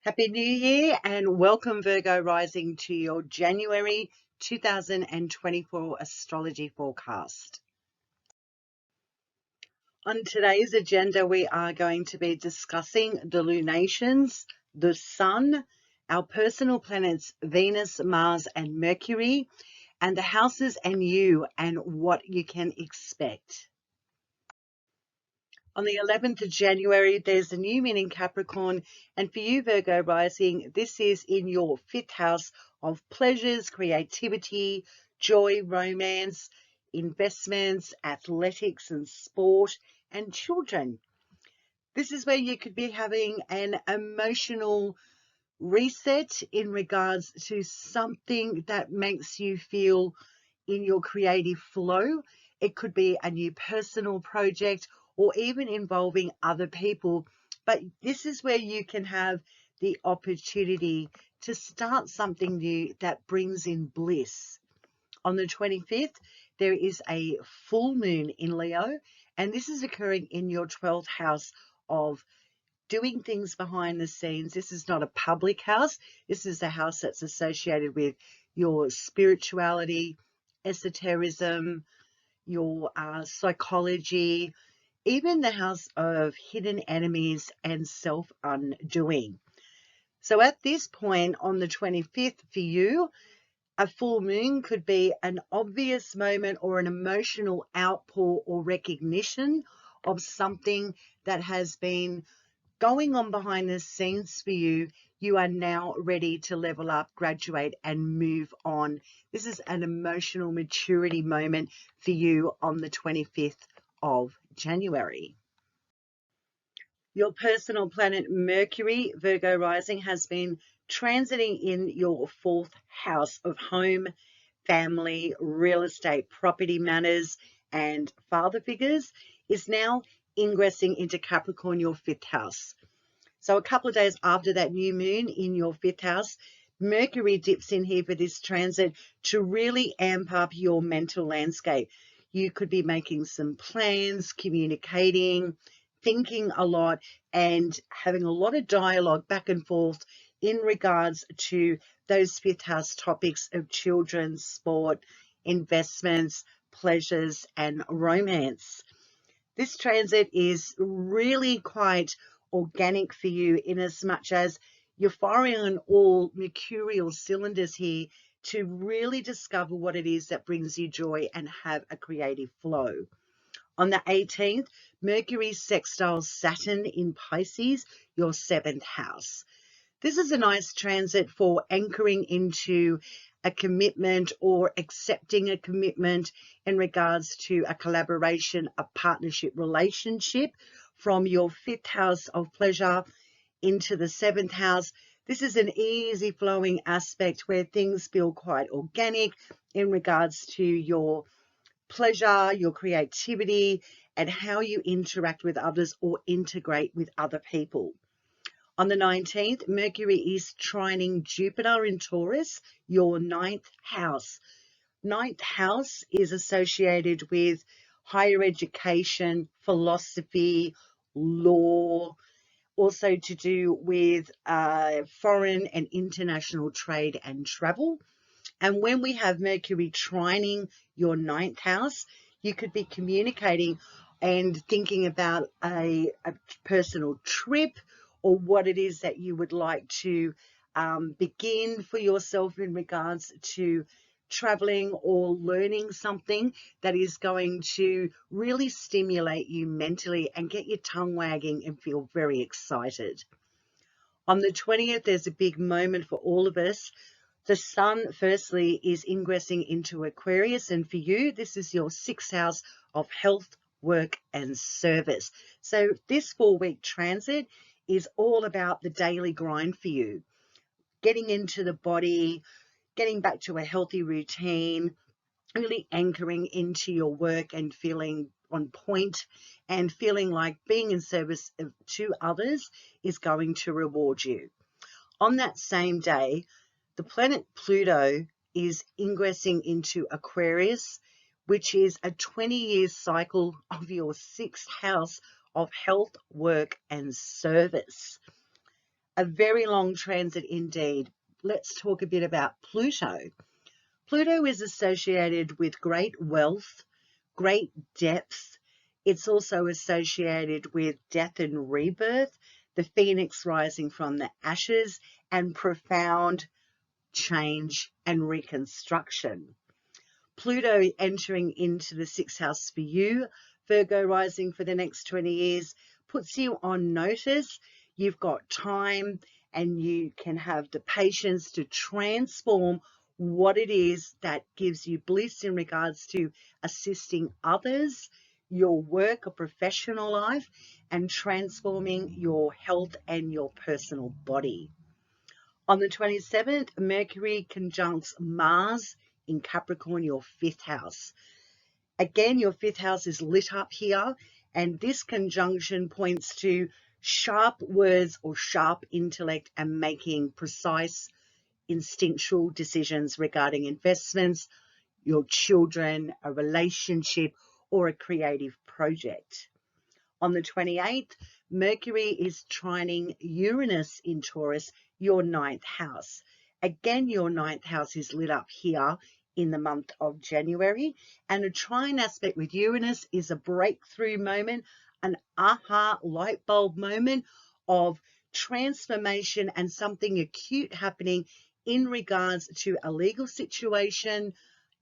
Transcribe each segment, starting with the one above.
Happy New Year and welcome, Virgo rising, to your January 2024 astrology forecast. On today's agenda, we are going to be discussing the lunations, the Sun, our personal planets Venus, Mars, and Mercury, and the houses and you and what you can expect. On the 11th of January, there's a new moon in Capricorn. And for you, Virgo rising, this is in your fifth house of pleasures, creativity, joy, romance, investments, athletics and sport, and children. This is where you could be having an emotional reset in regards to something that makes you feel in your creative flow. It could be a new personal project or even involving other people. But this is where you can have the opportunity to start something new that brings in bliss. On the 25th, there is a full moon in Leo, and this is occurring in your 12th house of doing things behind the scenes. This is not a public house. This is a house that's associated with your spirituality, esotericism, your psychology, even the house of hidden enemies and self-undoing. So at this point on the 25th for you, a full moon could be an obvious moment or an emotional outpour or recognition of something that has been going on behind the scenes for you. You are now ready to level up, graduate, and move on. This is an emotional maturity moment for you on the 25th of January. Your personal planet Mercury, Virgo rising, has been transiting in your fourth house of home, family, real estate, property matters, and father figures, is now ingressing into Capricorn, your fifth house. So a couple of days after that new moon in your fifth house, Mercury dips in here for this transit to really amp up your mental landscape. You could be making some plans, communicating, thinking a lot, and having a lot of dialogue back and forth in regards to those fifth house topics of children, sport, investments, pleasures, and romance. This transit is really quite organic for you in as much as you're firing on all mercurial cylinders here to really discover what it is that brings you joy and have a creative flow. On the 18th, Mercury sextiles Saturn in Pisces, your seventh house. This is a nice transit for anchoring into a commitment or accepting a commitment in regards to a collaboration, a partnership relationship from your fifth house of pleasure into the seventh house. This is an easy flowing aspect where things feel quite organic in regards to your pleasure, your creativity, and how you interact with others or integrate with other people. On the 19th, Mercury is trining Jupiter in Taurus, your ninth house. Ninth house is associated with higher education, philosophy, law, also to do with foreign and international trade and travel. And when we have Mercury trining your ninth house, you could be communicating and thinking about a personal trip or what it is that you would like to begin for yourself in regards to traveling or learning something that is going to really stimulate you mentally and get your tongue wagging and feel very excited. On the 20th, there's a big moment for all of us. The Sun, firstly, is ingressing into Aquarius, and for you, this is your sixth house of health, work, and service. So this 4-week transit is all about the daily grind for you, getting into the body, getting back to a healthy routine, really anchoring into your work and feeling on point and feeling like being in service to others is going to reward you. On that same day, the planet Pluto is ingressing into Aquarius, which is a 20-year cycle of your sixth house of health, work, and service. A very long transit indeed. Let's talk a bit about Pluto. Pluto is associated with great wealth, great depth. It's also associated with death and rebirth, the phoenix rising from the ashes, and profound change and reconstruction. Pluto entering into the sixth house for you, Virgo rising, for the next 20 years, puts you on notice. You've got time and you can have the patience to transform what it is that gives you bliss in regards to assisting others, your work or professional life, and transforming your health and your personal body. On the 27th, Mercury conjuncts Mars in Capricorn, your fifth house. Again, your fifth house is lit up here, and this conjunction points to sharp words or sharp intellect and making precise, instinctual decisions regarding investments, your children, a relationship, or a creative project. On the 28th, Mercury is trining Uranus in Taurus, your ninth house. Again, your ninth house is lit up here in the month of January. And a trine aspect with Uranus is a breakthrough moment, an aha light bulb moment of transformation and something acute happening in regards to a legal situation,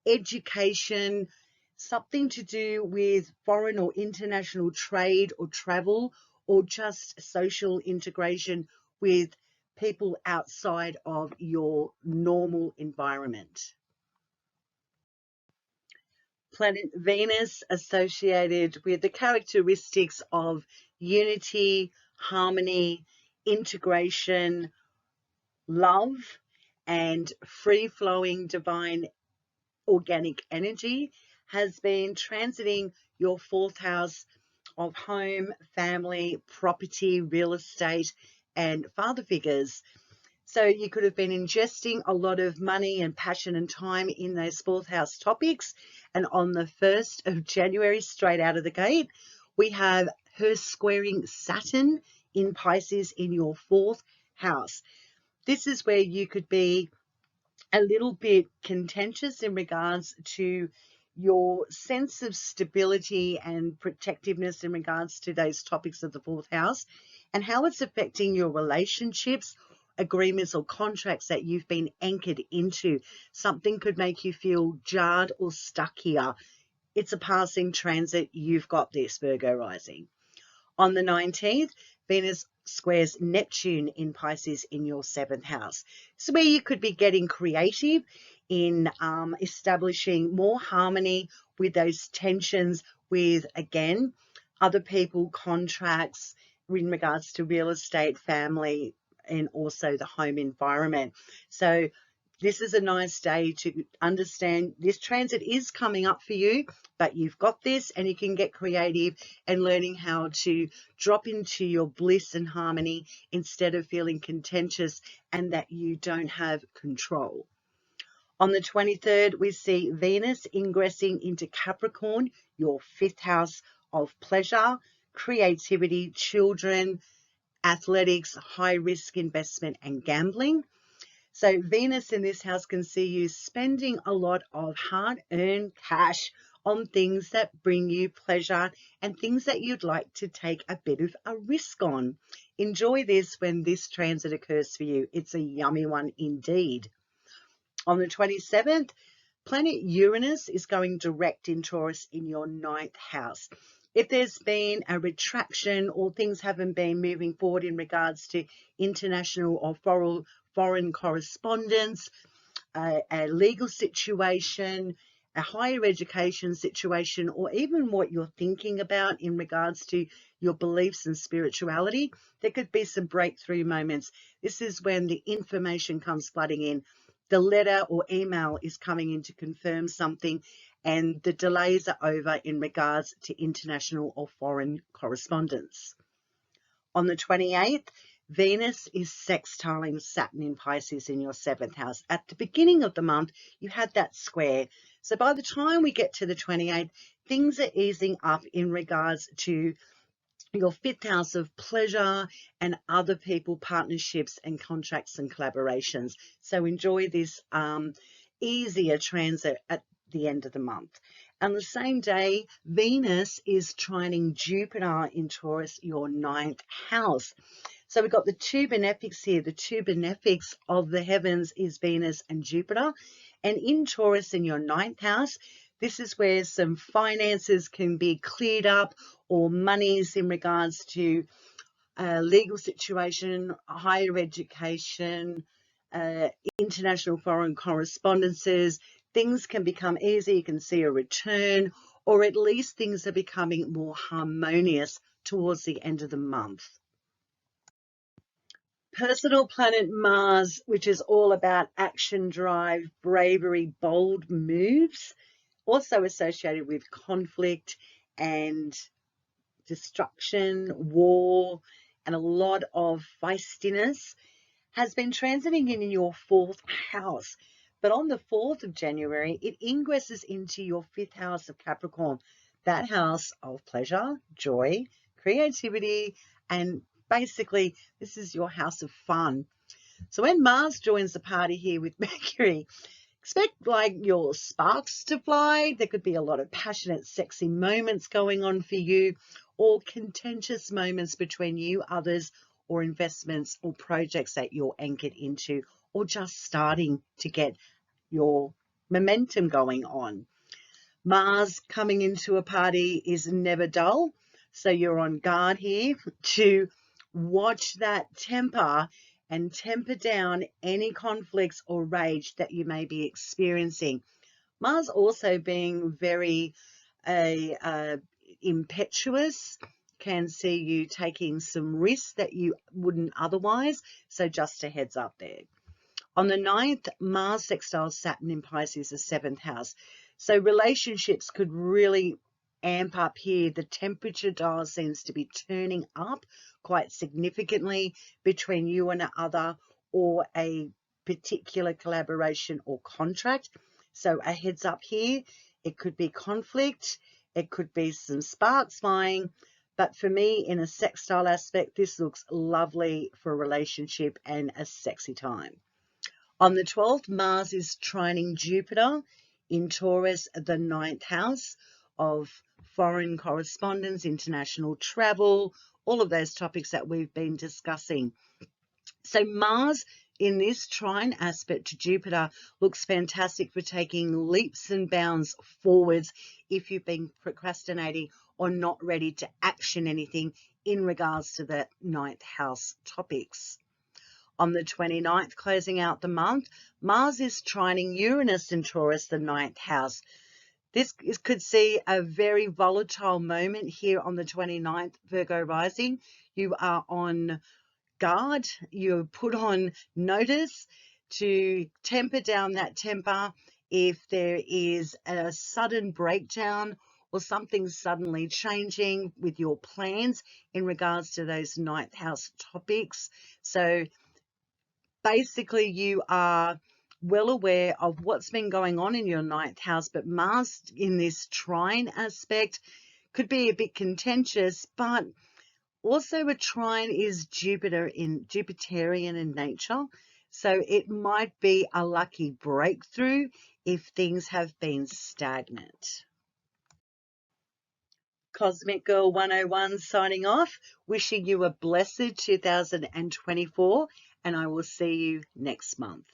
education, something to do with foreign or international trade or travel, or just social integration with people outside of your normal environment. Planet Venus associated with the characteristics of unity, harmony, integration, love, and free-flowing divine organic energy, has been transiting your fourth house of home, family, property, real estate, and father figures. So you could have been ingesting a lot of money and passion and time in those fourth house topics. And on the 1st of January, straight out of the gate, we have her squaring Saturn in Pisces in your fourth house. This is where you could be a little bit contentious in regards to your sense of stability and protectiveness in regards to those topics of the fourth house and how it's affecting your relationships, agreements, or contracts that you've been anchored into. Something could make you feel jarred or stuck here. It's a passing transit. You've got this, Virgo rising. On the 19th, Venus squares Neptune in Pisces in your seventh house. So where you could be getting creative in establishing more harmony with those tensions with, again, other people, contracts in regards to real estate, family, and also the home environment. So this is a nice day to understand this transit is coming up for you, but you've got this and you can get creative and learning how to drop into your bliss and harmony instead of feeling contentious and that you don't have control. On the 23rd, we see Venus ingressing into Capricorn, your fifth house of pleasure, creativity, children, athletics, high risk investment, and gambling. So Venus in this house can see you spending a lot of hard-earned cash on things that bring you pleasure and things that you'd like to take a bit of a risk on. Enjoy this when this transit occurs for you. It's a yummy one indeed. On the 27th, planet Uranus is going direct in Taurus in your ninth house. If there's been a retraction or things haven't been moving forward in regards to international or foreign correspondence, a legal situation, a higher education situation, or even what you're thinking about in regards to your beliefs and spirituality, there could be some breakthrough moments. This is when the information comes flooding in. The letter or email is coming in to confirm something, and the delays are over in regards to international or foreign correspondence. On the 28th, Venus is sextiling Saturn in Pisces in your seventh house. At the beginning of the month, you had that square. So by the time we get to the 28th, things are easing up in regards to your fifth house of pleasure and other people, partnerships and contracts and collaborations. So enjoy this easier transit at the end of the month. On the same day, Venus is trining Jupiter in Taurus, your ninth house. So we've got the two benefics here. The two benefics of the heavens is Venus and Jupiter. And in Taurus, in your ninth house, this is where some finances can be cleared up, or monies in regards to legal situation, higher education, international foreign correspondences. Things can become easy. You can see a return, or at least things are becoming more harmonious towards the end of the month. Personal planet Mars, which is all about action, drive, bravery, bold moves, also associated with conflict and destruction, war, and a lot of feistiness, has been transiting in your fourth house. But on the 4th of January, it ingresses into your fifth house of Capricorn, that house of pleasure, joy, creativity, and basically this is your house of fun. So when Mars joins the party here with Mercury, expect like your sparks to fly. There could be a lot of passionate, sexy moments going on for you, or contentious moments between you, others, or investments or projects that you're anchored into, or just starting to get your momentum going on. Mars coming into a party is never dull, so you're on guard here to watch that temper and temper down any conflicts or rage that you may be experiencing. Mars also being very impetuous can see you taking some risks that you wouldn't otherwise, so just a heads up there. On the 9th, Mars sextiles Saturn in Pisces, the 7th house. So relationships could really amp up here. The temperature dial seems to be turning up quite significantly between you and another, or a particular collaboration or contract. So a heads up here. It could be conflict. It could be some sparks flying. But for me, in a sextile aspect, this looks lovely for a relationship and a sexy time. On the 12th, Mars is trining Jupiter in Taurus, the 9th house of foreign correspondence, international travel, all of those topics that we've been discussing. So Mars in this trine aspect to Jupiter looks fantastic for taking leaps and bounds forwards if you've been procrastinating or not ready to action anything in regards to the 9th house topics. On the 29th, closing out the month, Mars is trining Uranus in Taurus, the 9th house. This could see a very volatile moment here on the 29th, Virgo rising. You are on guard. You're put on notice to temper down that temper if there is a sudden breakdown or something suddenly changing with your plans in regards to those 9th house topics. So basically you are well aware of what's been going on in your 9th house, but Mars in this trine aspect could be a bit contentious, but also a trine is Jupiterian in nature. So it might be a lucky breakthrough if things have been stagnant. Cosmic Girl 101 signing off, wishing you a blessed 2024, and I will see you next month.